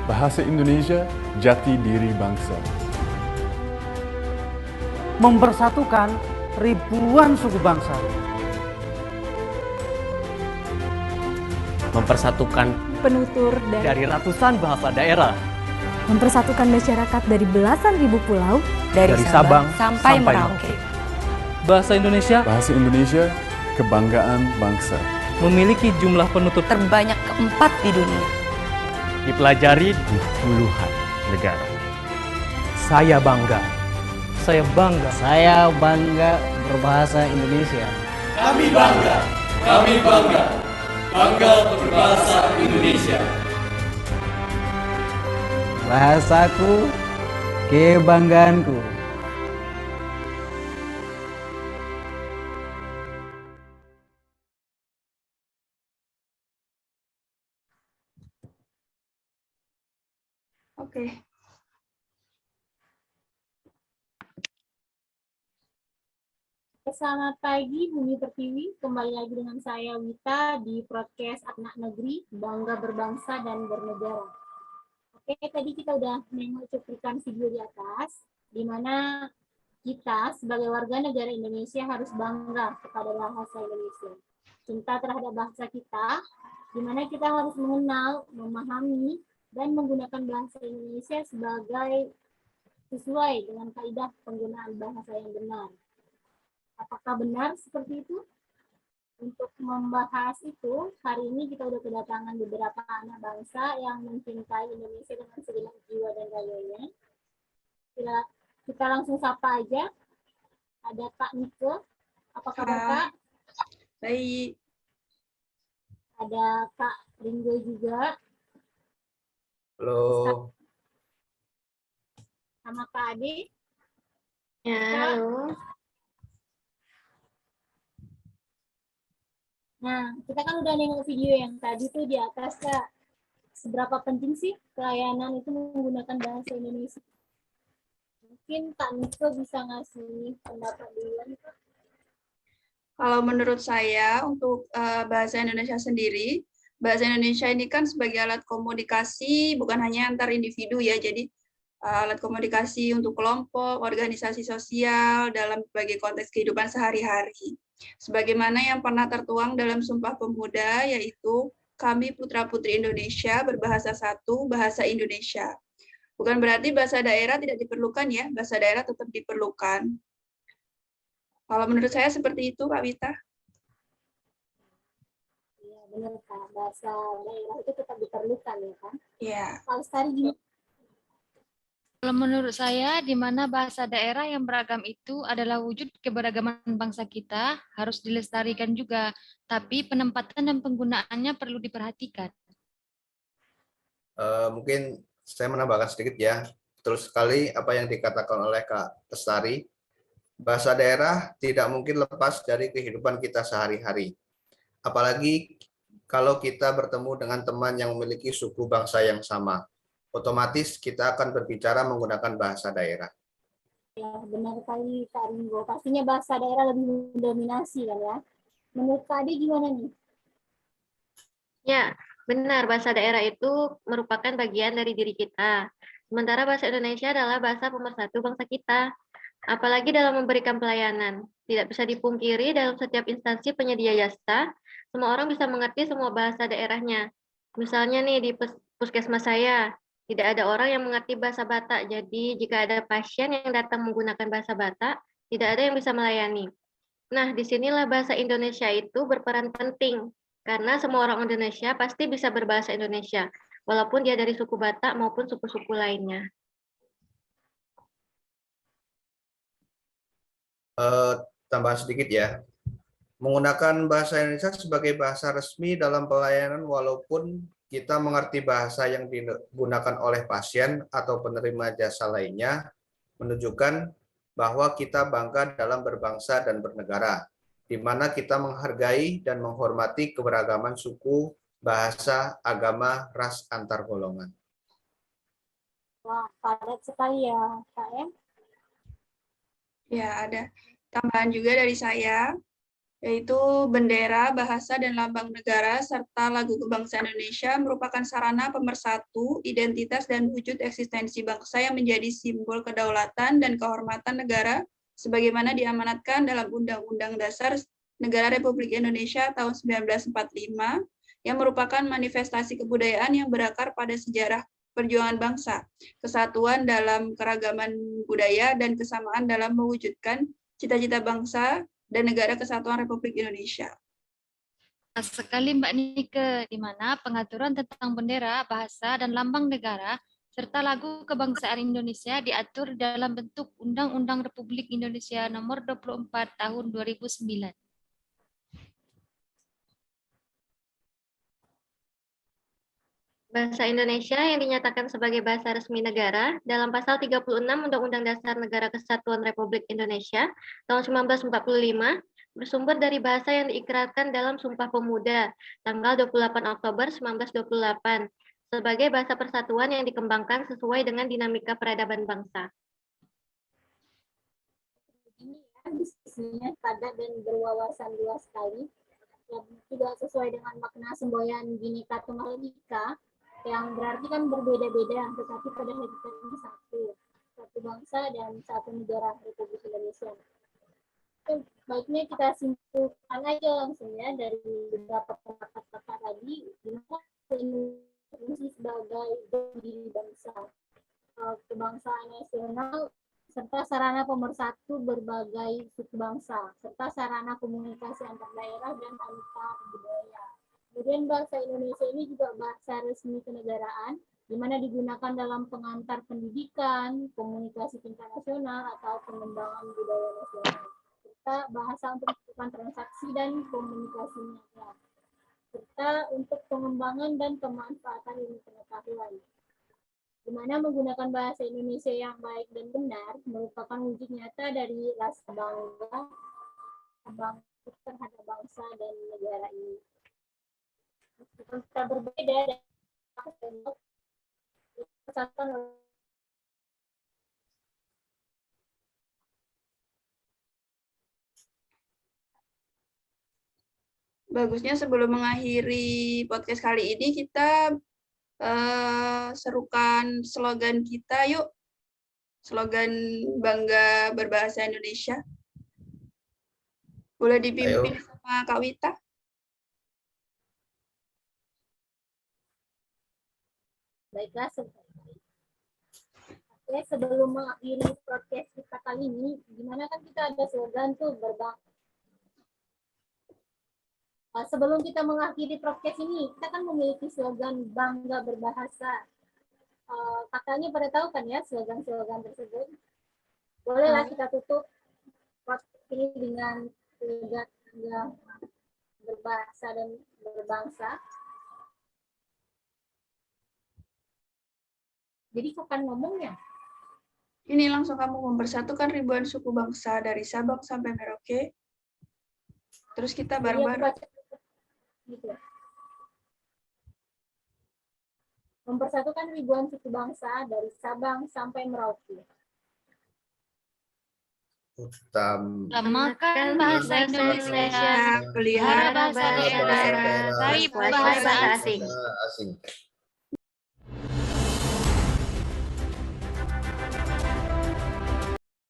Bahasa Indonesia, jati diri bangsa. Mempersatukan ribuan suku bangsa. Mempersatukan penutur dari ratusan bahasa daerah. Mempersatukan masyarakat dari belasan ribu pulau, dari Sabang sampai Merauke. Bahasa Indonesia kebanggaan bangsa. Memiliki jumlah penutur terbanyak keempat di dunia. Dipelajari di puluhan negara. Saya bangga. Saya bangga. Saya bangga berbahasa Indonesia. Kami bangga. Kami bangga. Bangga berbahasa Indonesia. Bahasaku, kebanggaanku. Oke. Selamat pagi Bumi Pertiwi, kembali lagi dengan saya Wita di podcast Anak Negeri, Bangga Berbangsa dan Bernegara. Oke, tadi kita udah nengok cuplikan video di atas, di mana kita sebagai warga negara Indonesia harus bangga kepada bahasa Indonesia. Cinta terhadap bahasa kita, di mana kita harus mengenal, memahami, dan menggunakan bahasa Indonesia sebagai sesuai dengan kaidah penggunaan bahasa yang benar. Apakah benar seperti itu? Untuk membahas itu, hari ini kita udah kedatangan beberapa anak bangsa yang mencintai Indonesia dengan segenap jiwa dan raganya. Kita langsung sapa aja. Ada Kak Nike. Apa kabar Kak? Baik. Ada Kak Ringo juga. Halo. Sama Kak Ade. Ya, halo. Nah, kita kan udah nengok video yang tadi tuh di atas, Kak. Seberapa penting sih pelayanan itu menggunakan bahasa Indonesia? Mungkin Kak Niko bisa ngasih pendapat duluan, Kak. Kalau menurut saya, untuk bahasa Indonesia sendiri, bahasa Indonesia ini kan sebagai alat komunikasi, bukan hanya antar individu ya, jadi alat komunikasi untuk kelompok, organisasi sosial, dalam berbagai konteks kehidupan sehari-hari. Sebagaimana yang pernah tertuang dalam Sumpah Pemuda, yaitu kami putra-putri Indonesia berbahasa satu, bahasa Indonesia. Bukan berarti bahasa daerah tidak diperlukan ya, bahasa daerah tetap diperlukan. Kalau menurut saya seperti itu, Kak Wita. Iya, benar Kak. Bahasa daerah itu tetap diperlukan ya kan? Iya. Kalau Lestari gimana? Kalau menurut saya, di mana bahasa daerah yang beragam itu adalah wujud keberagaman bangsa kita, harus dilestarikan juga, tapi penempatan dan penggunaannya perlu diperhatikan. Mungkin saya menambahkan sedikit ya. Betul sekali apa yang dikatakan oleh Kak Lestari. Bahasa daerah tidak mungkin lepas dari kehidupan kita sehari-hari. Apalagi kalau kita bertemu dengan teman yang memiliki suku bangsa yang sama. Otomatis kita akan berbicara menggunakan bahasa daerah. Ya, benar sekali Kak Ringo. Pastinya bahasa daerah lebih mendominasi kan ya. Menurut Kak Ade gimana nih? Ya, benar. Bahasa daerah itu merupakan bagian dari diri kita. Sementara bahasa Indonesia adalah bahasa pemersatu bangsa kita. Apalagi dalam memberikan pelayanan. Tidak bisa dipungkiri dalam setiap instansi penyedia jasa, semua orang bisa mengerti semua bahasa daerahnya. Misalnya nih di puskesmas saya, tidak ada orang yang mengerti bahasa Batak, jadi jika ada pasien yang datang menggunakan bahasa Batak, tidak ada yang bisa melayani. Nah, disinilah bahasa Indonesia itu berperan penting, karena semua orang Indonesia pasti bisa berbahasa Indonesia, walaupun dia dari suku Batak maupun suku-suku lainnya. Tambahan sedikit ya, menggunakan bahasa Indonesia sebagai bahasa resmi dalam pelayanan walaupun kita mengerti bahasa yang digunakan oleh pasien atau penerima jasa lainnya, menunjukkan bahwa kita bangga dalam berbangsa dan bernegara, di mana kita menghargai dan menghormati keberagaman suku, bahasa, agama, ras antar golongan. Wah, padat sekali ya, Kak ya. Ya, ada tambahan juga dari saya. yaitu bendera, bahasa, dan lambang negara, serta lagu kebangsaan Indonesia merupakan sarana pemersatu, identitas, dan wujud eksistensi bangsa yang menjadi simbol kedaulatan dan kehormatan negara, sebagaimana diamanatkan dalam Undang-Undang Dasar Negara Republik Indonesia tahun 1945, yang merupakan manifestasi kebudayaan yang berakar pada sejarah perjuangan bangsa, kesatuan dalam keragaman budaya, dan kesamaan dalam mewujudkan cita-cita bangsa dan negara kesatuan Republik Indonesia. Pas sekali Mbak Nike, di mana pengaturan tentang bendera, bahasa, dan lambang negara, serta lagu kebangsaan Indonesia diatur dalam bentuk Undang-Undang Republik Indonesia Nomor 24 Tahun 2009. Bahasa Indonesia yang dinyatakan sebagai bahasa resmi negara dalam pasal 36 Undang-Undang Dasar Negara Kesatuan Republik Indonesia tahun 1945 bersumber dari bahasa yang diikrarkan dalam Sumpah Pemuda tanggal 28 Oktober 1928 sebagai bahasa persatuan yang dikembangkan sesuai dengan dinamika peradaban bangsa. Ini ya, diskusinya padat dan berwawasan luas sekali, yang tidak sesuai dengan makna semboyan Bhinneka Tunggal Ika, yang berarti kan berbeda-beda, tetapi pada hakikatnya satu bangsa dan satu negara Republik Indonesia. Baiknya kita simpulkan aja langsung ya dari beberapa kata-kata tadi, di mana fungsi sebagai diri bangsa, kebangsaan nasional, serta sarana pemersatu berbagai suku bangsa, serta sarana komunikasi antar daerah dan antar budaya. Kemudian bahasa Indonesia ini juga bahasa resmi kenegaraan, di mana digunakan dalam pengantar pendidikan, komunikasi tingkat nasional, atau pengembangan budaya nasional. Serta bahasa untuk melakukan transaksi dan komunikasi niaga. Serta untuk pengembangan dan pemanfaatan ilmu pengetahuan. Di mana menggunakan bahasa Indonesia yang baik dan benar merupakan wujud nyata dari rasa bangga terhadap bangsa dan negara ini. Meskipun kita berbeda dan persatuan. Bagusnya sebelum mengakhiri podcast kali ini kita serukan slogan kita yuk. Slogan bangga berbahasa Indonesia. Boleh dipimpin sama Kak Wita? Baiklah, oke, sebelum mengakhiri podcast kita kali ini, gimana kan kita ada slogan tuh sebelum kita mengakhiri podcast ini, kita kan memiliki slogan bangga berbahasa. Kakaknya pada tahu kan ya slogan-slogan tersebut? Bolehlah kita tutup podcast ini dengan slogan berbahasa dan berbangsa. Jadi kapan ngomongnya? Ini langsung kamu mempersatukan ribuan suku bangsa dari Sabang sampai Merauke. Terus kita bareng-bareng. Gitu. Mempersatukan ribuan suku bangsa dari Sabang sampai Merauke. Utamakan bahasa Indonesia, pelihara bahasa daerah, raih bahasa asing.